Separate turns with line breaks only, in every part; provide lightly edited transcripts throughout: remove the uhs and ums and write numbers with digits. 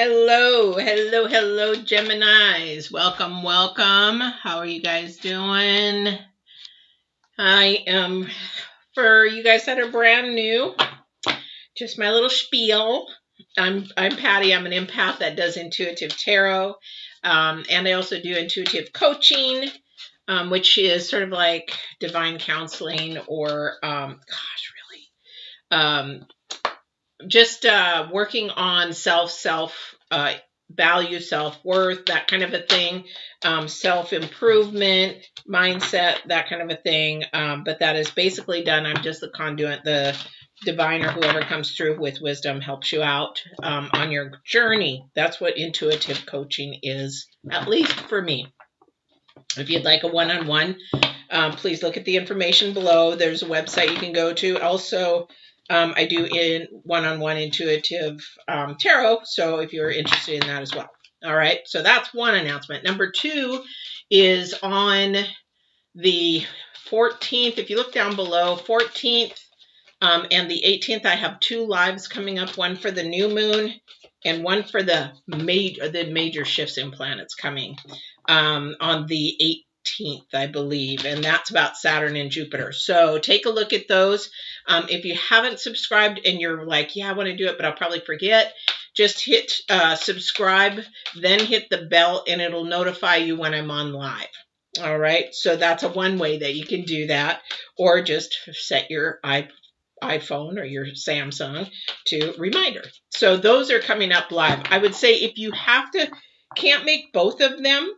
Hello, hello, hello, Geminis. Welcome, welcome. How are you guys doing? I am, for you guys that are brand new, just my little spiel. I'm Patti. I'm an empath that does intuitive tarot. And I also do intuitive coaching, which is sort of like divine counseling or, just working on self value, self-worth, that kind of a thing, self-improvement, mindset, that kind of a thing. But that is basically done. I'm just the conduit. The divine or whoever comes through with wisdom helps you out on your journey. That's what intuitive coaching is, at least for me. If you'd like a one-on-one, please look at the information below. There's a website you can go to. Also, I do in one-on-one intuitive tarot, so if you're interested in that as well. All right, so that's one announcement. Number two is on the 14th. If you look down below, 14th and the 18th, I have two lives coming up, one for the new moon and one for the major shifts in planets coming on the 18th, I believe, and that's about Saturn and Jupiter. So take a look at those. If you haven't subscribed and you're like, yeah, I want to do it, but I'll probably forget, just hit subscribe, then hit the bell, and it'll notify you when I'm on live. All right, so that's a one way that you can do that, or just set your iPhone or your Samsung to reminder. So those are coming up live. I would say if you can't make both of them,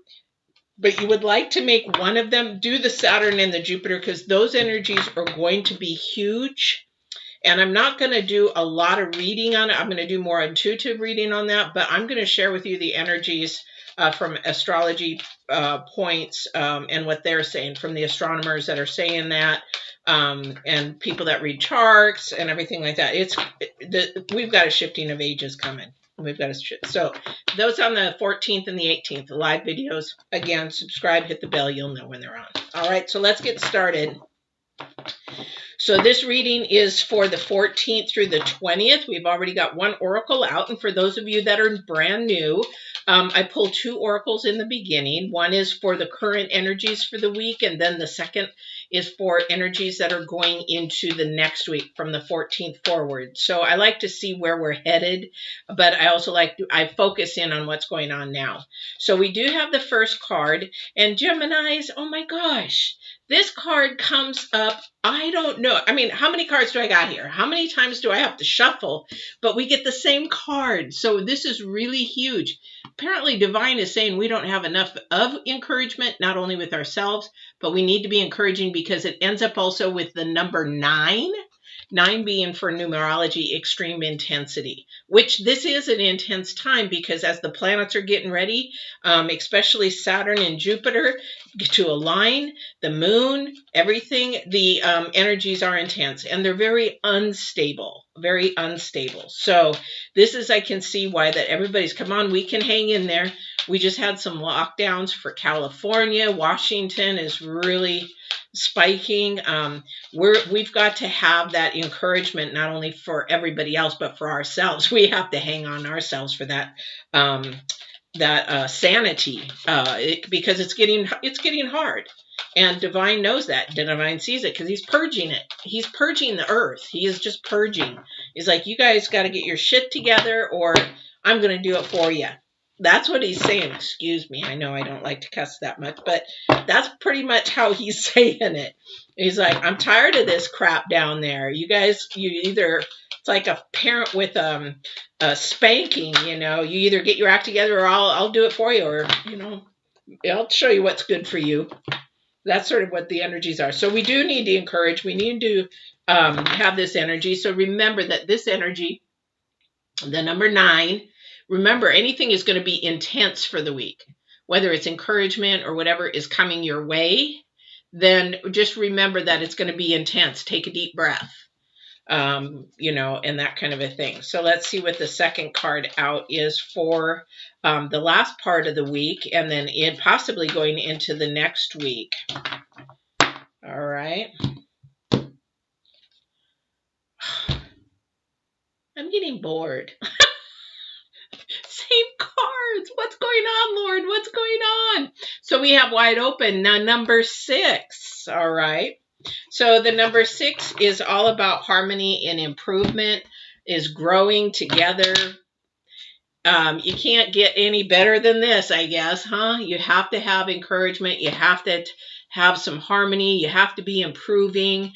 but you would like to make one of them, do the Saturn and the Jupiter, because those energies are going to be huge. And I'm not going to do a lot of reading on it. I'm going to do more intuitive reading on that, but I'm going to share with you the energies from astrology points and what they're saying from the astronomers that are saying that, and people that read charts and everything like that. We've got a shifting of ages coming. So those on the 14th and the 18th, the live videos. Again, subscribe, hit the bell, you'll know when they're on. All right, so let's get started. So this reading is for the 14th through the 20th. We've already got one oracle out. And for those of you that are brand new, I pulled two oracles in the beginning. One is for the current energies for the week. And then the second is for energies that are going into the next week from the 14th forward. So I like to see where we're headed, but I also I focus in on what's going on now. So we do have the first card, and Geminis, oh my gosh, this card comes up. I don't know. I mean, how many cards do I got here? How many times do I have to shuffle? But we get the same card. So this is really huge. Apparently, Divine is saying we don't have enough of encouragement, not only with ourselves, but we need to be encouraging because it ends up also with the number 9. 9 being for numerology, extreme intensity, which this is an intense time because as the planets are getting ready, especially Saturn and Jupiter to align, the moon, everything, the energies are intense and they're very unstable. So this is, I can see why that everybody's, come on, we can hang in there. We just had some lockdowns for California. Washington is really spiking. We've got to have that encouragement, not only for everybody else, but for ourselves. We have to hang on ourselves for that sanity, because it's getting hard. And Divine knows that. Divine sees it because he's purging it. He's purging the earth. He is just purging. He's like, you guys got to get your shit together or I'm going to do it for you. That's what he's saying. Excuse me. I know I don't like to cuss that much, but that's pretty much how he's saying it. He's like, I'm tired of this crap down there. You guys, it's like a parent with a spanking, you either get your act together or I'll do it for you, or, I'll show you what's good for you. That's sort of what the energies are. So we do need to encourage. We need to have this energy. So remember that this energy, the number 9, remember, anything is going to be intense for the week, whether it's encouragement or whatever is coming your way, then just remember that it's going to be intense. Take a deep breath, and that kind of a thing. So let's see what the second card out is for the last part of the week, and then possibly going into the next week. All right. I'm getting bored. cards. What's going on, Lord? What's going on? So we have wide open. Now, number 6. All right. So the number 6 is all about harmony and improvement, is growing together. You can't get any better than this, I guess, huh? You have to have encouragement. You have to have some harmony. You have to be improving.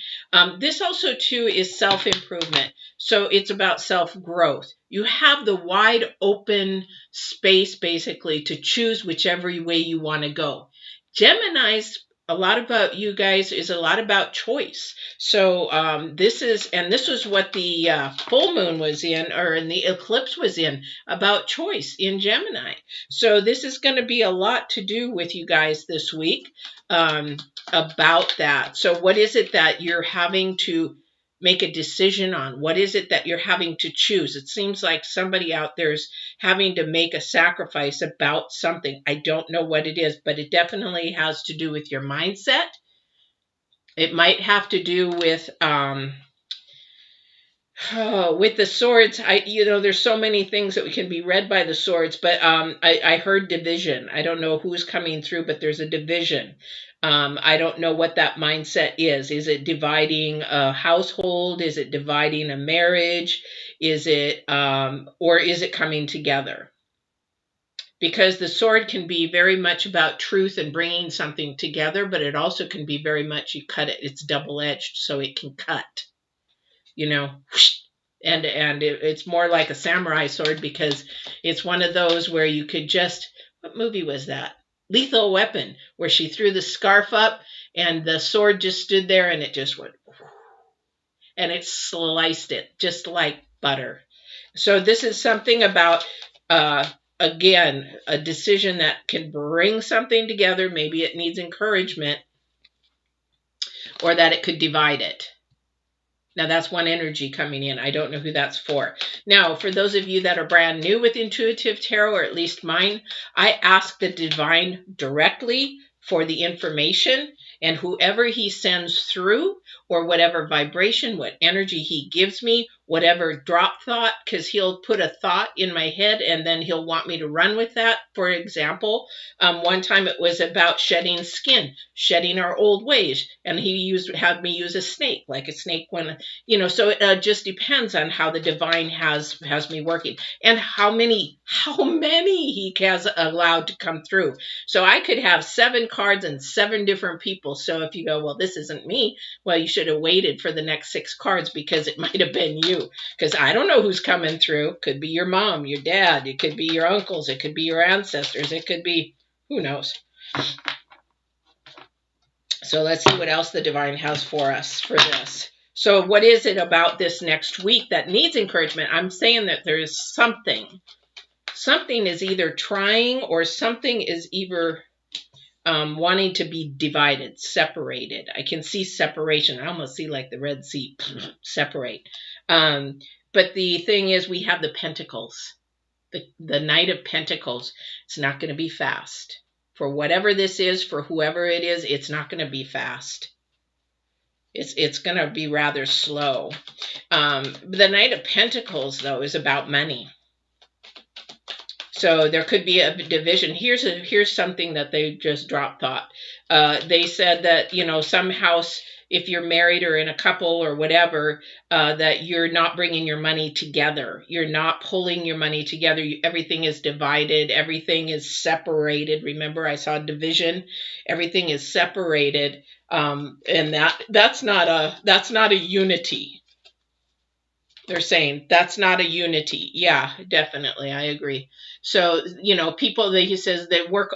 This also, too, is self-improvement. So it's about self-growth. You have the wide open space, basically, to choose whichever way you want to go. Gemini's, a lot about you guys is a lot about choice. So this was what the full moon was in, or in the eclipse was in, about choice in Gemini. So this is going to be a lot to do with you guys this week about that. So what is it that you're having to make a decision on? What is it that you're having to choose? It seems like somebody out there is having to make a sacrifice about something. I don't know what it is, but it definitely has to do with your mindset. It might have to do with the swords. There's so many things that can be read by the swords, but I heard division. I don't know who's coming through, but there's a division. I don't know what that mindset is. Is it dividing a household? Is it dividing a marriage? Is it, or is it coming together? Because the sword can be very much about truth and bringing something together, but it also can be very much, you cut it. It's double-edged, so it can cut. And it's more like a samurai sword, because it's one of those where you could just, what movie was that? Lethal Weapon, where she threw the scarf up and the sword just stood there and it just went, and it sliced it just like butter. So this is something about, again, a decision that can bring something together. Maybe it needs encouragement, or that it could divide it. Now, that's one energy coming in. I don't know who that's for. Now, for those of you that are brand new with Intuitive Tarot, or at least mine, I ask the divine directly for the information, and whoever he sends through, or whatever vibration, what energy he gives me, whatever drop thought, because he'll put a thought in my head and then he'll want me to run with that. For example, one time it was about shedding skin, shedding our old ways, and he had me use a snake, like a snake when, so it just depends on how the divine has me working, and how many he has allowed to come through. So I could have 7 cards and 7 different people. So if you go, well, this isn't me, well, you should have waited for the next 6 cards, because it might have been you. Because I don't know who's coming through. Could be your mom, your dad. It could be your uncles. It could be your ancestors. It could be, who knows. So let's see what else the divine has for us for this. So what is it about this next week that needs encouragement? I'm saying that there is something. Something is either trying, or something is either wanting to be divided, separated. I can see separation. I almost see like the Red Sea, separate. But the thing is, we have the Pentacles, the Knight of Pentacles. It's not going to be fast. For whatever this is, for whoever it is, it's not going to be fast. It's going to be rather slow. The Knight of Pentacles, though, is about money. So there could be a division. Here's something that they just dropped thought. They said that, some house, if you're married or in a couple or whatever, that you're not bringing your money together. You're not pulling your money together. Everything is divided. Everything is separated. Remember, I saw division. Everything is separated. And that's not a unity. They're saying that's not a unity. Yeah, definitely. I agree. So, people that he says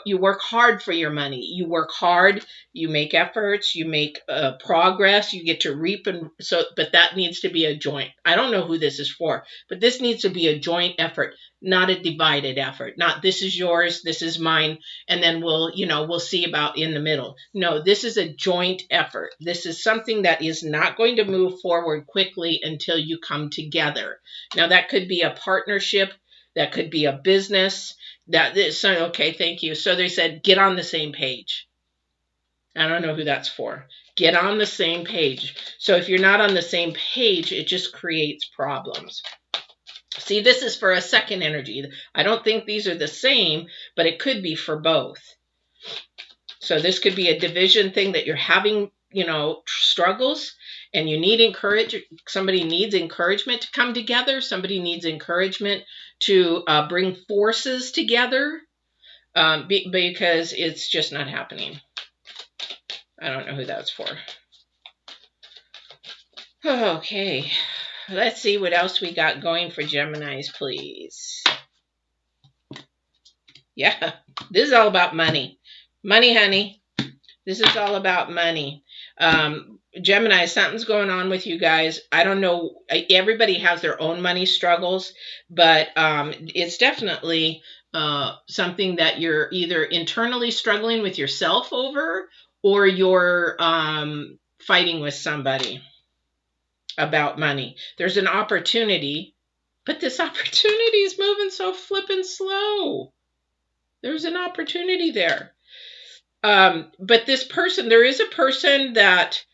you work hard for your money. You work hard, you make efforts, you make progress, you get to reap. But that needs to be a joint. I don't know who this is for, but this needs to be a joint effort, not a divided effort. Not this is yours, this is mine, and then we'll see about in the middle. No, this is a joint effort. This is something that is not going to move forward quickly until you come together. Now, that could be a partnership. That could be a business. Okay, thank you. So they said, get on the same page. I don't know who that's for. Get on the same page. So if you're not on the same page, it just creates problems. See, this is for a second energy. I don't think these are the same, but it could be for both. So this could be a division thing that you're having, you know, struggles, and you need encouragement. Somebody needs encouragement to come together. Somebody needs encouragement to bring forces together because it's just not happening. I don't know who that's for. Okay, let's see what else we got going for Geminis, please. Yeah, this is all about money. Money, honey. This is all about money. Gemini, something's going on with you guys. I don't know. Everybody has their own money struggles, but it's definitely something that you're either internally struggling with yourself over, or you're fighting with somebody about money. There's an opportunity, but this opportunity is moving so flippin' slow. There's an opportunity there. But this person, there is a person that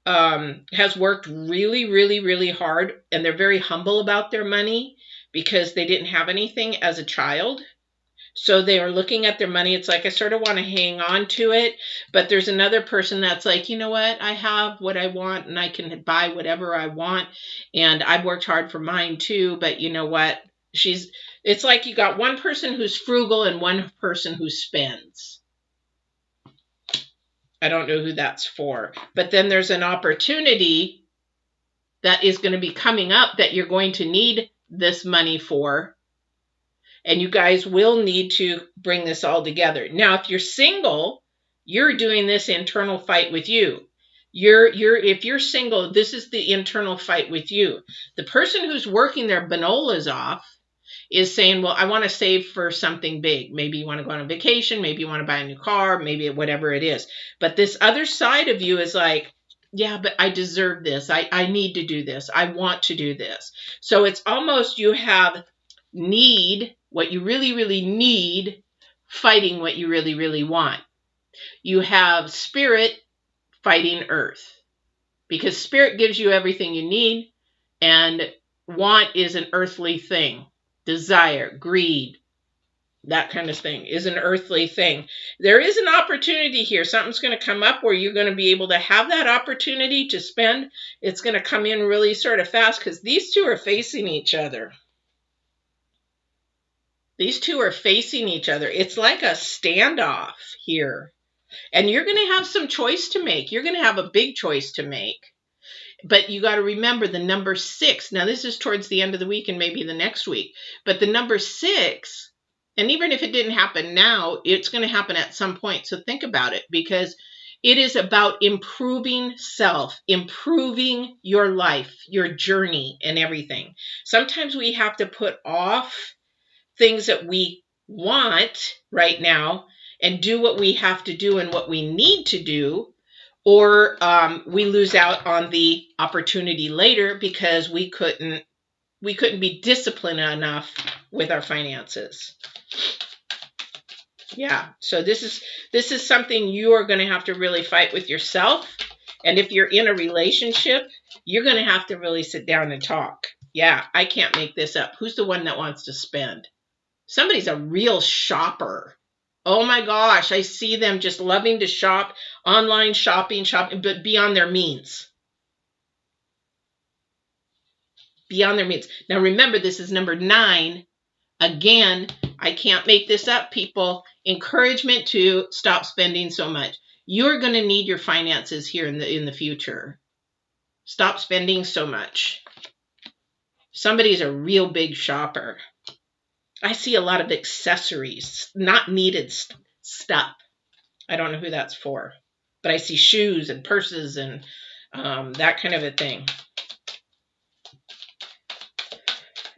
has worked really, really, really hard, and they're very humble about their money because they didn't have anything as a child. So they are looking at their money. It's like, I sort of want to hang on to it. But there's another person that's like, you know what? I have what I want, and I can buy whatever I want. And I've worked hard for mine too. But you know what? It's like you got one person who's frugal and one person who spends. I don't know who that's for. But then there's an opportunity that is going to be coming up that you're going to need this money for. And you guys will need to bring this all together. Now, if you're single, you're doing this internal fight with you. If you're single, this is the internal fight with you. The person who's working their banolas off is saying, well, I want to save for something big. Maybe you want to go on a vacation. Maybe you want to buy a new car. Maybe whatever it is. But this other side of you is like, yeah, but I deserve this. I need to do this. I want to do this. So it's almost you have need, what you really, really need, fighting what you really, really want. You have spirit fighting earth, because spirit gives you everything you need, and want is an earthly thing. Desire, greed, that kind of thing is an earthly thing. There is an opportunity here. Something's going to come up where you're going to be able to have that opportunity to spend. It's going to come in really sort of fast because these two are facing each other. These two are facing each other. It's like a standoff here. And you're going to have some choice to make. You're going to have a big choice to make. But you got to remember the number 6. Now, this is towards the end of the week and maybe the next week. But the number 6, and even if it didn't happen now, it's going to happen at some point. So think about it, because it is about improving self, improving your life, your journey, and everything. Sometimes we have to put off things that we want right now and do what we have to do and what we need to do, or we lose out on the opportunity later because we couldn't be disciplined enough with our finances. Yeah, so this is something you are going to have to really fight with yourself. And if you're in a relationship, you're going to have to really sit down and talk. Yeah, I can't make this up. Who's the one that wants to spend? Somebody's a real shopper. Oh my gosh, I see them just loving to shop, online shopping, but beyond their means. Beyond their means. Now remember, this is number 9. Again, I can't make this up, people. Encouragement to stop spending so much. You're going to need your finances here in the future. Stop spending so much. Somebody's a real big shopper. I see a lot of accessories, not needed stuff. I don't know who that's for, but I see shoes and purses and that kind of a thing.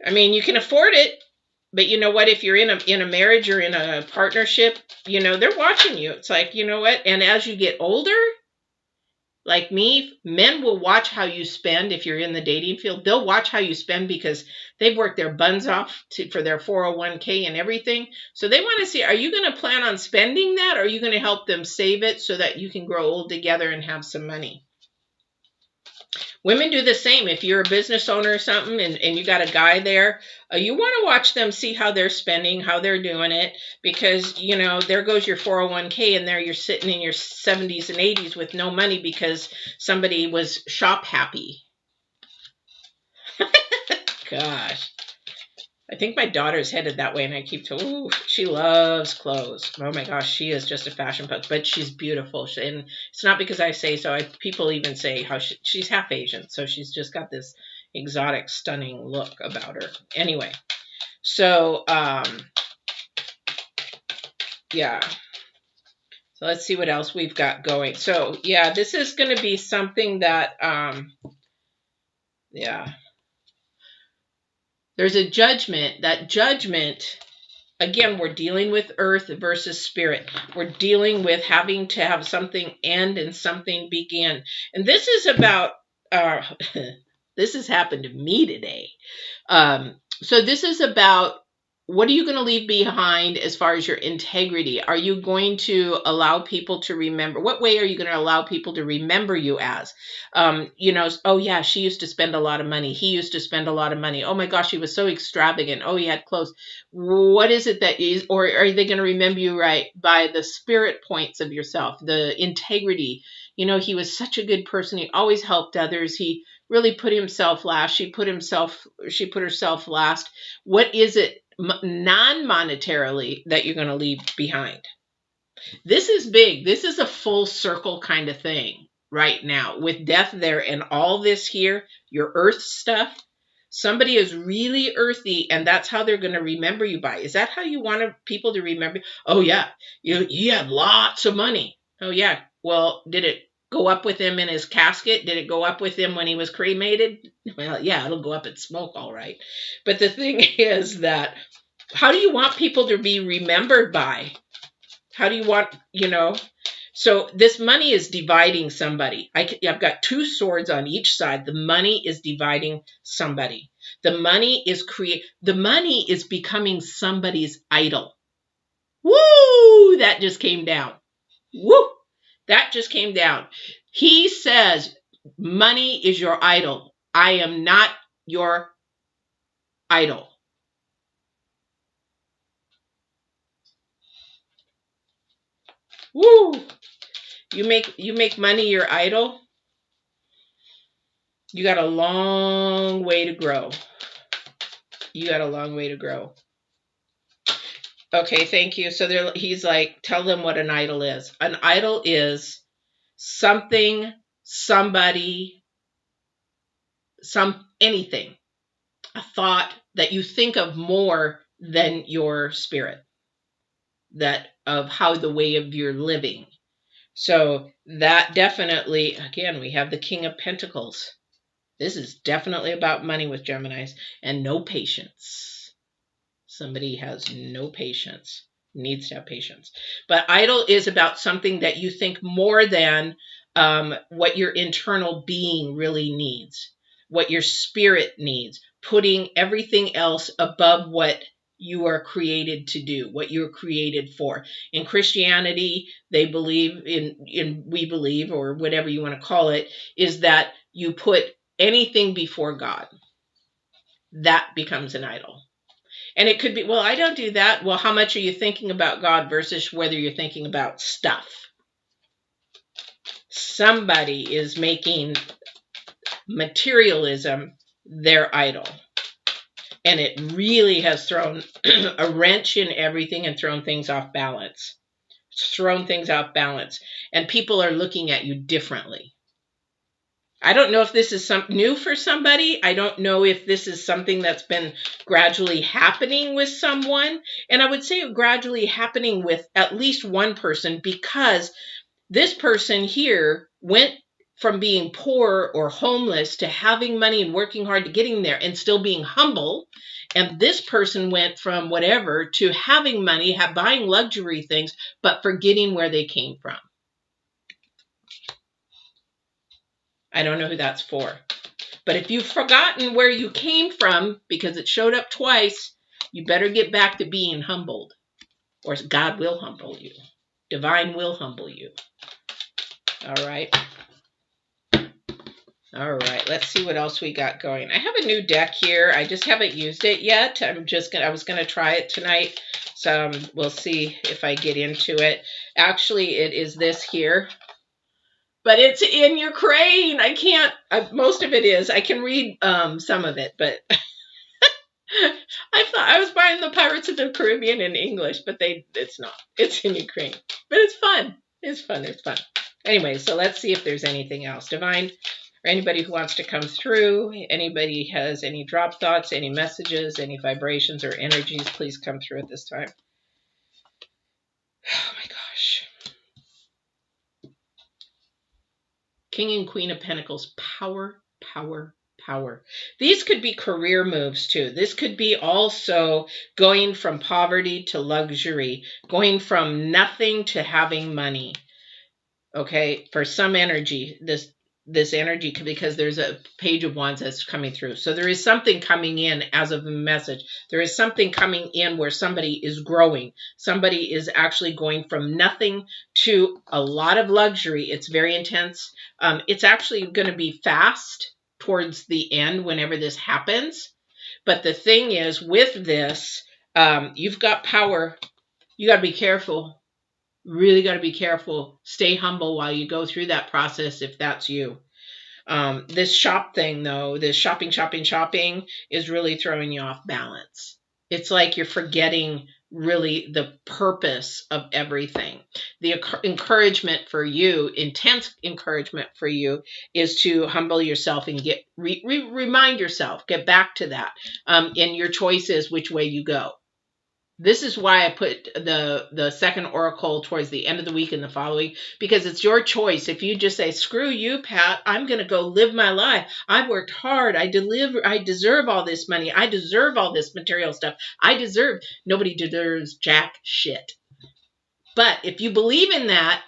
I mean, you can afford it, but you know what? If you're in a marriage or in a partnership, you know, they're watching you. It's like, you know what? And as you get older, like me, men will watch how you spend. If you're in the dating field, they'll watch how you spend because they've worked their buns off for their 401k and everything. So they want to see, are you going to plan on spending that? Or are you going to help them save it so that you can grow old together and have some money? Women do the same. If you're a business owner or something and you got a guy there, you want to watch them, see how they're spending, how they're doing it, because, you know, there goes your 401k and there you're sitting in your 70s and 80s with no money because somebody was shop happy. Gosh. I think my daughter's headed that way, and I keep telling, ooh, she loves clothes. Oh my gosh, she is just a fashion punk, but she's beautiful. And it's not because I say so. People even say how she's half Asian, so she's just got this exotic, stunning look about her. Anyway, so yeah. So let's see what else we've got going. So yeah, this is going to be something that yeah. There's a judgment. That judgment, again, we're dealing with earth versus spirit. We're dealing with having to have something end and something begin. And this is about, this has happened to me today. So this is about, what are you going to leave behind as far as your integrity? Are you going to allow people to remember? What way are you going to allow people to remember you as? You know, oh yeah, she used to spend a lot of money. He used to spend a lot of money. Oh my gosh, he was so extravagant. Oh, he had clothes. What is it that is, or are they going to remember you right by the spirit points of yourself, the integrity? You know, he was such a good person. He always helped others. He really put himself last. She put herself last. What is it non-monetarily that you're going to leave behind? This is big. This is a full circle kind of thing right now with death there and all this here, your earth stuff. Somebody is really earthy, and that's how they're going to remember you by. Is that how you want people to remember? Oh yeah, he had lots of money. Oh yeah. Well, did it go up with him in his casket? Did it go up with him when he was cremated? Well, yeah, it'll go up in smoke, all right. But the thing is that, how do you want people to be remembered by? How do you want, you know? So this money is dividing somebody. I've got two swords on each side. The money is dividing somebody. The money is becoming somebody's idol. Woo! That just came down. Woo! That just came down. He says, money is your idol. I am not your idol. Woo! You make money your idol. You got a long way to grow. You got a long way to grow. Okay, thank you. So he's like, tell them what an idol is. An idol is something, somebody, anything, a thought that you think of more than your spirit, that of how the way of your living. So that definitely, again, we have the King of Pentacles. This is definitely about money with Geminis, and no patience. Somebody has no patience, needs to have patience. But idol is about something that you think more than what your internal being really needs, what your spirit needs, putting everything else above what you are created to do, what you're created for. In Christianity, they believe we believe, or whatever you want to call it, is that you put anything before God. That becomes an idol. And it could be, well, I don't do that. Well, how much are you thinking about God versus whether you're thinking about stuff? Somebody is making materialism their idol. And it really has thrown a wrench in everything and thrown things off balance. It's thrown things off balance. And people are looking at you differently. I don't know if this is something new for somebody. I don't know if this is something that's been gradually happening with someone. And I would say gradually happening with at least one person, because this person here went from being poor or homeless to having money and working hard to getting there and still being humble. And this person went from whatever to having money, buying luxury things, but forgetting where they came from. I don't know who that's for. But if you've forgotten where you came from because it showed up twice, you better get back to being humbled, or God will humble you. Divine will humble you. All right. All right, let's see what else we got going. I have a new deck here. I just haven't used it yet. I was gonna try it tonight, so we'll see if I get into it. Actually, it is this here, but it's in Ukraine. I can't. Most of it is. I can read some of it, but I thought I was buying the Pirates of the Caribbean in English, but it's not. It's in Ukraine, but it's fun. It's fun. It's fun. Anyway, so let's see if there's anything else. Divine, or anybody who wants to come through, anybody has any drop thoughts, any messages, any vibrations or energies, please come through at this time. Oh my gosh. King and Queen of Pentacles, power, power, power. These could be career moves too. This could be also going from poverty to luxury, going from nothing to having money. Okay, for some energy, this energy, because there's a Page of Wands that's coming through. So there is something coming in as of a message. There is something coming in where somebody is growing. Somebody is actually going from nothing to a lot of luxury. It's very intense. It's actually going to be fast towards the end whenever this happens. But the thing is, with this, you've got power. You got to be careful. Really got to be careful. Stay humble while you go through that process if that's you. This shop thing, though, this shopping is really throwing you off balance. It's like you're forgetting really the purpose of everything. The encouragement for you, intense encouragement for you, is to humble yourself and remind yourself, get back to that in your choices, which way you go. This is why I put the second oracle towards the end of the week and the following, because it's your choice. If you just say, screw you, Pat, I'm going to go live my life. I've worked hard. I deserve all this money. I deserve all this material stuff. Nobody deserves jack shit. But if you believe in that,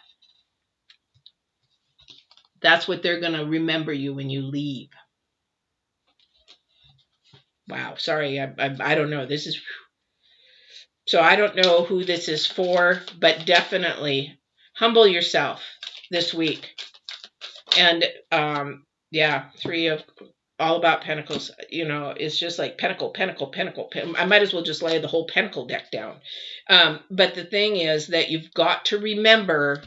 that's what they're going to remember you when you leave. Wow. Sorry. I don't know. This is... So I don't know who this is for, but definitely humble yourself this week. And yeah, Three of all about Pentacles, you know, it's just like Pentacle. I might as well just lay the whole Pentacle deck down. But the thing is that you've got to remember,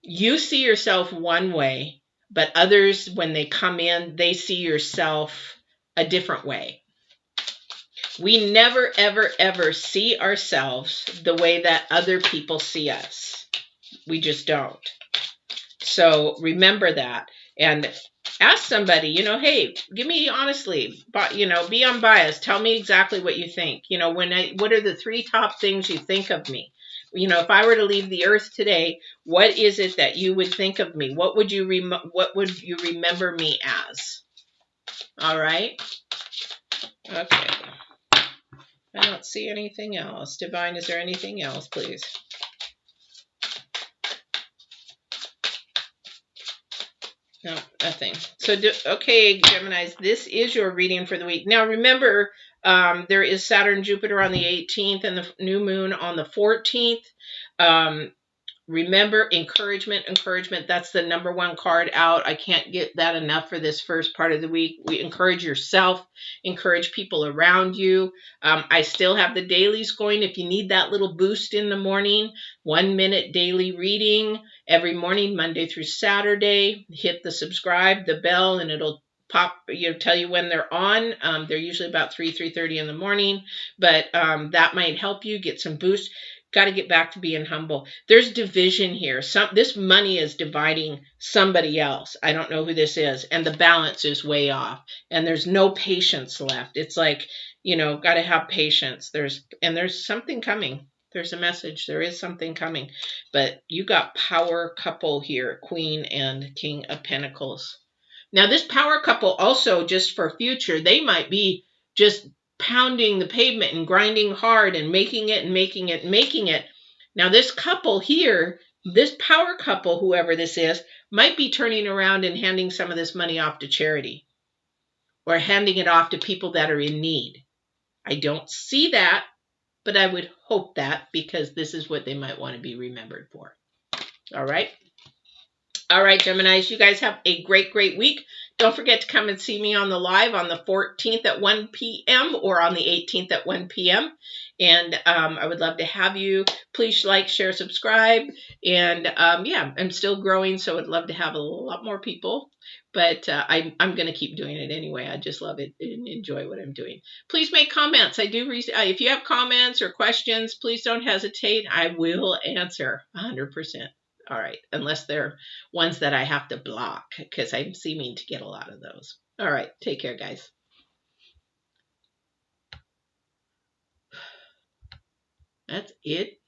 you see yourself one way, but others, when they come in, they see yourself a different way. We never, ever, ever see ourselves the way that other people see us. We just don't. So remember that and ask somebody, you know, hey, give me honestly, but, you know, be unbiased. Tell me exactly what you think. You know, what are the 3 top things you think of me? You know, if I were to leave the earth today, what is it that you would think of me? What would you remember me as? All right. Okay. I don't see anything else. Divine, is there anything else, please? No, nothing. So, okay, Geminis, this is your reading for the week. Now, remember, there is Saturn, Jupiter on the 18th and the new moon on the 14th. Remember, encouragement. That's the #1 card out. I can't get that enough for this first part of the week. We encourage yourself, encourage people around you. I still have the dailies going. If you need that little boost in the morning, 1 minute daily reading every morning, Monday through Saturday. Hit the subscribe, the bell, and it'll pop, tell you when they're on. They're usually about 3:30 in the morning, but that might help you get some boost. Got to get back to being humble. There's division here. This money is dividing somebody else. I don't know who this is. And the balance is way off. And there's no patience left. It's like, you know, got to have patience. There's something coming. There's a message. There is something coming. But you got power couple here, Queen and King of Pentacles. Now, this power couple also, just for future, they might be just pounding the pavement and grinding hard and making it. Now, this couple here, this power couple, whoever this is, might be turning around and handing some of this money off to charity or handing it off to people that are in need. I don't see that, but I would hope that, because this is what they might want to be remembered for. All right. All right, Geminis, you guys have a great, great week. Don't forget to come and see me on the live on the 14th at 1 p.m. or on the 18th at 1 p.m. And I would love to have you. Please like, share, subscribe. And yeah, I'm still growing, so I'd love to have a lot more people. But I'm going to keep doing it anyway. I just love it and enjoy what I'm doing. Please make comments. I do. If you have comments or questions, please don't hesitate. I will answer 100%. All right, unless they're ones that I have to block because I'm seeming to get a lot of those. All right, take care, guys. That's it.